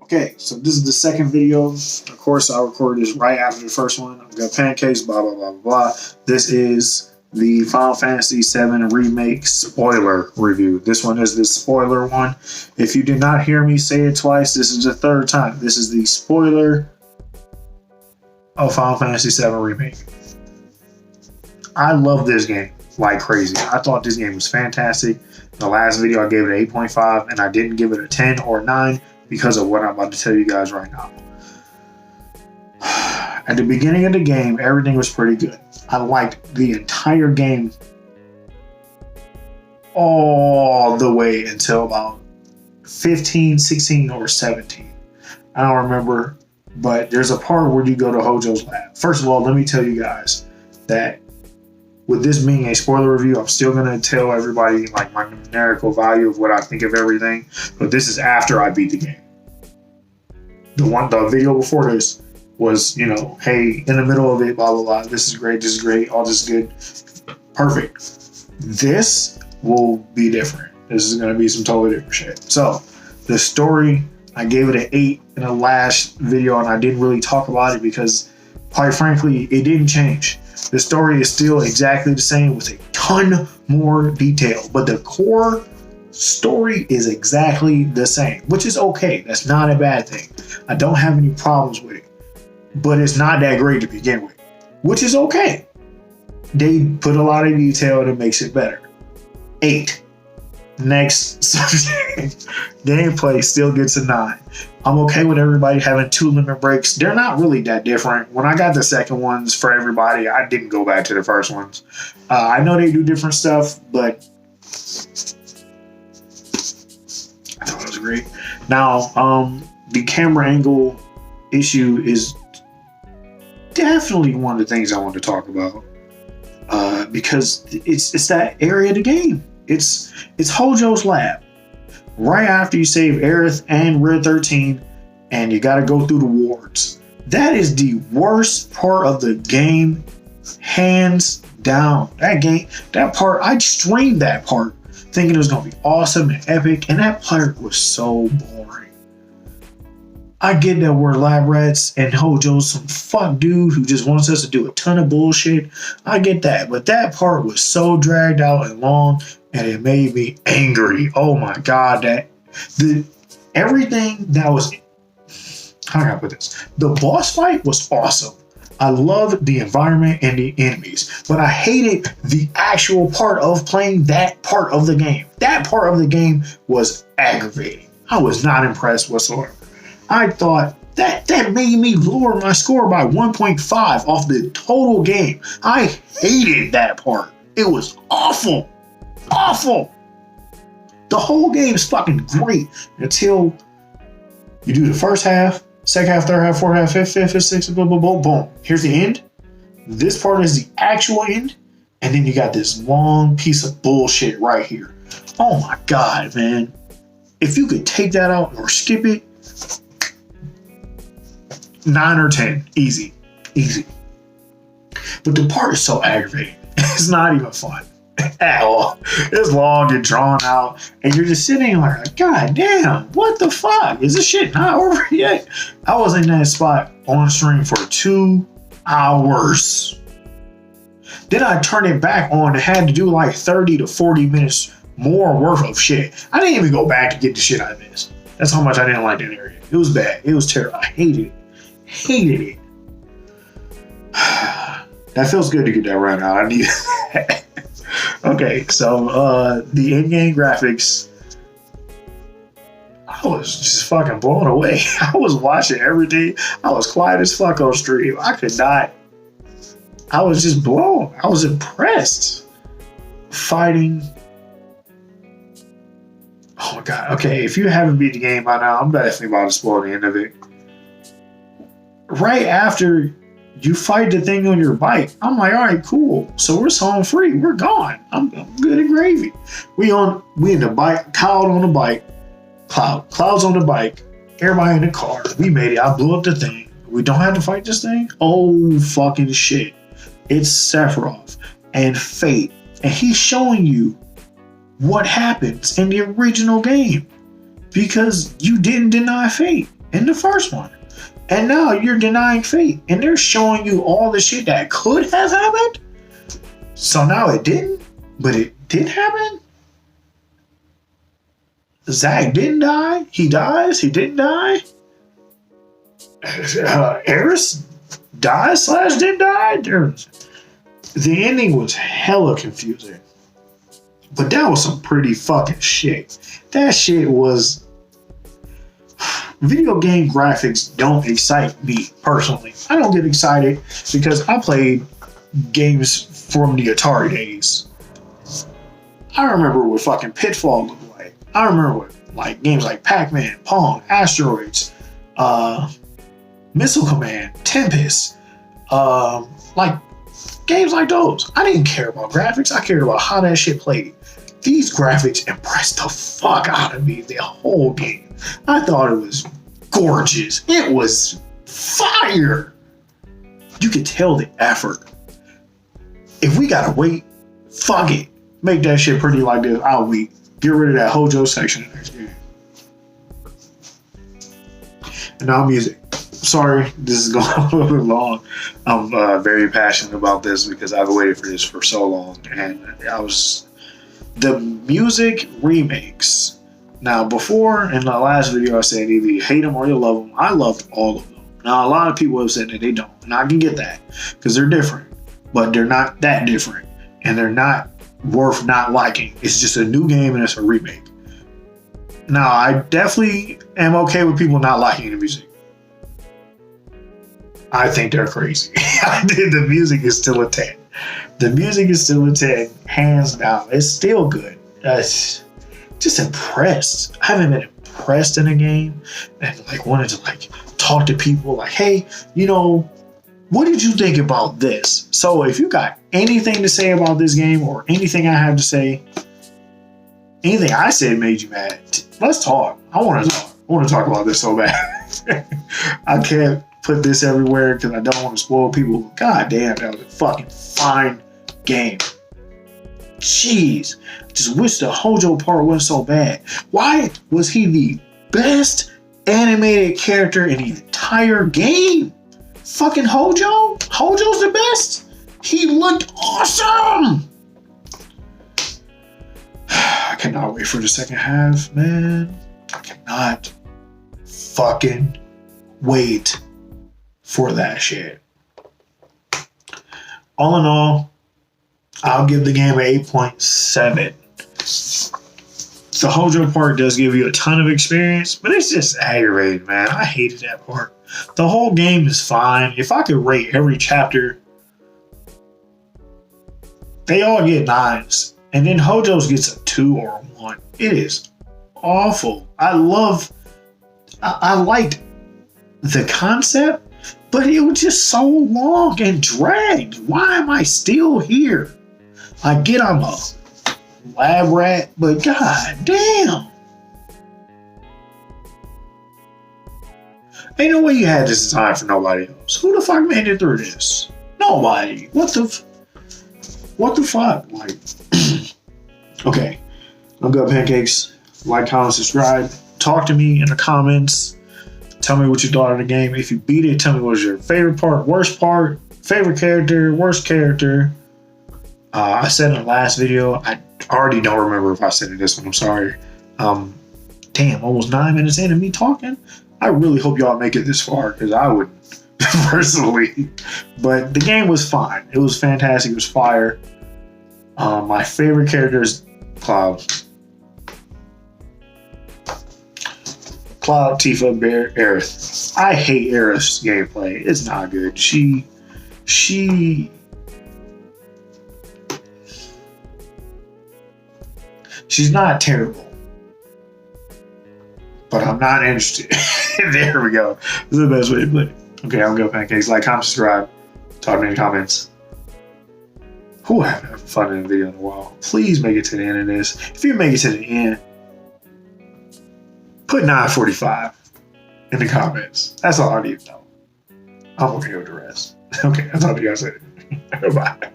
Okay, so this is the second video. Of course, I recorded this right after the first one. I've got pancakes, blah, blah, blah, blah. This is the Final Fantasy VII Remake spoiler review. This one is the spoiler one. If you did not hear me say it twice, this is the third time. This is the spoiler of Final Fantasy VII Remake. I love this game like crazy. I thought this game was fantastic. In the last video, I gave it an 8.5, and I didn't give it a 10 or 9 because of what I'm about to tell you guys right now. At the beginning of the game, everything was pretty good. I liked the entire game all the way until about 15, 16, or 17. I don't remember, but there's a part where you go to Hojo's lab. First of all, let me tell you guys that with this being a spoiler review, I'm still going to tell everybody like my numerical value of what I think of everything. But this is after I beat the game. The video before this was, you know, hey, in the middle of it, blah, blah, blah. This is great, all this is good. Perfect. This will be different. This is going to be some totally different shit. So, the story, I gave it an 8 in the last video, and I didn't really talk about it because, quite frankly, it didn't change. The story is still exactly the same with a ton more detail, but the core story is exactly the same, which is okay. That's not a bad thing. I don't have any problems with it, but it's not that great to begin with, which is okay. They put a lot of detail that makes it better. 8. Next subject. Gameplay still gets a 9. I'm okay with everybody having 2 limit breaks. They're not really that different. When I got the second ones for everybody, I didn't go back to the first ones. I know they do different stuff, but I thought it was great. Now, the camera angle issue is definitely one of the things I want to talk about because it's that area of the game. It's Hojo's lab. Right after you save Aerith and Red 13, and you got to go through the wards. That is the worst part of the game, hands down. That part, I streamed that part thinking it was going to be awesome and epic, and that part was so boring. I get that we're lab rats and Hojo's some fuck dude who just wants us to do a ton of bullshit. I get that, but that part was so dragged out and long, and it made me angry. Oh my god, everything that was, how can I put this? The boss fight was awesome. I loved the environment and the enemies, but I hated the actual part of playing that part of the game. That part of the game was aggravating. I was not impressed whatsoever. I thought that made me lower my score by 1.5 off the total game. I hated that part. It was awful. Awful. The whole game is fucking great until you do the first half, second half, third half, fourth half, fifth, sixth, boom, boom, boom, boom. Here's the end. This part is the actual end. And then you got this long piece of bullshit right here. Oh my god, man. If you could take that out or skip it, 9 or 10. Easy. But the part is so aggravating. It's not even fun at all. It's long and drawn out, and you're just sitting like, god damn, what the fuck? Is this shit not over yet? I was in that spot on stream for 2 hours. Then I turned it back on and had to do like 30 to 40 minutes more worth of shit. I didn't even go back to get the shit I missed. That's how much I didn't like that area. It was bad. It was terrible. I hated it. That feels good to get that right out. I need that. Okay, so the in-game graphics, I was just fucking blown away. I was watching everything. I was quiet as fuck on stream. I could not. I was just blown. I was impressed. Fighting. Oh my god. Okay, if you haven't beat the game by now, I'm definitely about to spoil the end of it. Right after you fight the thing on your bike, I'm like, all right, cool. So we're home free. We're gone. I'm good and gravy. We in the bike. Cloud's on the bike. Everybody in the car. We made it. I blew up the thing. We don't have to fight this thing. Oh fucking shit! It's Sephiroth and Fate, and he's showing you what happens in the original game because you didn't deny Fate. in the first one. And now you're denying fate. And they're showing you all the shit that could have happened. So now it didn't, but it did happen. Zach didn't die. He dies. He didn't die. Eris dies / didn't die. The ending was hella confusing. But that was some pretty fucking shit. That shit was... Video game graphics don't excite me personally. I don't get excited because I played games from the Atari days. I remember what fucking Pitfall looked like. I remember what like games like Pac-Man, Pong, Asteroids, Missile Command, Tempest, like games like those. I didn't care about graphics. I cared about how that shit played. These graphics impressed the fuck out of me the whole game. I thought it was gorgeous. It was fire. You could tell the effort. If we gotta wait, fuck it. Make that shit pretty like this. I'll wait. Get rid of that Hojo section in the next game. And now music. Sorry, this is going a little bit long. I'm very passionate about this because I've waited for this for so long. And the music remakes. Now, before in the last video, I said either you hate them or you love them. I loved all of them. Now, a lot of people have said that they don't. And I can get that because they're different. But they're not that different. And they're not worth not liking. It's just a new game and it's a remake. Now, I definitely am okay with people not liking the music. I think they're crazy. The music is still a 10. The music is still a 10, hands down. It's still good. Just impressed. I haven't been impressed in a game and like wanted to like talk to people like, hey, you know, what did you think about this? So if you got anything to say about this game or anything I have to say, anything I said made you mad, let's talk. I want to talk about this so bad. I can't put this everywhere because I don't want to spoil people. God damn, that was a fucking fine game. Jeez, just wish the Hojo part wasn't so bad. Why was he the best animated character in the entire game? Fucking Hojo? Hojo's the best? He looked awesome! I cannot wait for the second half, man. I cannot fucking wait for that shit. All in all, I'll give the game an 8.7. The Hojo part does give you a ton of experience, but it's just aggravating, man. I hated that part. The whole game is fine. If I could rate every chapter, they all get 9s. And then Hojo's gets a 2 or a 1. It is awful. I liked the concept, but it was just so long and dragged. Why am I still here? I get I'm a lab rat, but god damn. Ain't no way you had this design for nobody else. Who the fuck made it through this? Nobody. What the fuck? Like, okay. I'm GovPancakes. Like, comment, subscribe. Talk to me in the comments. Tell me what you thought of the game. If you beat it, tell me what was your favorite part, worst part, favorite character, worst character. I said in the last video, I already don't remember if I said it in this one. I'm sorry. Damn, almost 9 minutes in of me talking. I really hope y'all make it this far because I wouldn't personally. But the game was fine. It was fantastic. It was fire. My favorite character is Cloud. Cloud, Tifa, Bear, Aerith. I hate Aerith's gameplay. It's not good. She's not terrible. But I'm not interested. There we go. This is the best way to put it. Okay, I'm GovPancakes. Like, comment, subscribe. Talk to me in the comments. Who I haven't had fun in a video in a while. Please make it to the end of this. If you make it to the end, put 9:45 in the comments. That's all I need to know. I'm okay with the rest. Okay, I'll talk to you guys later. Bye.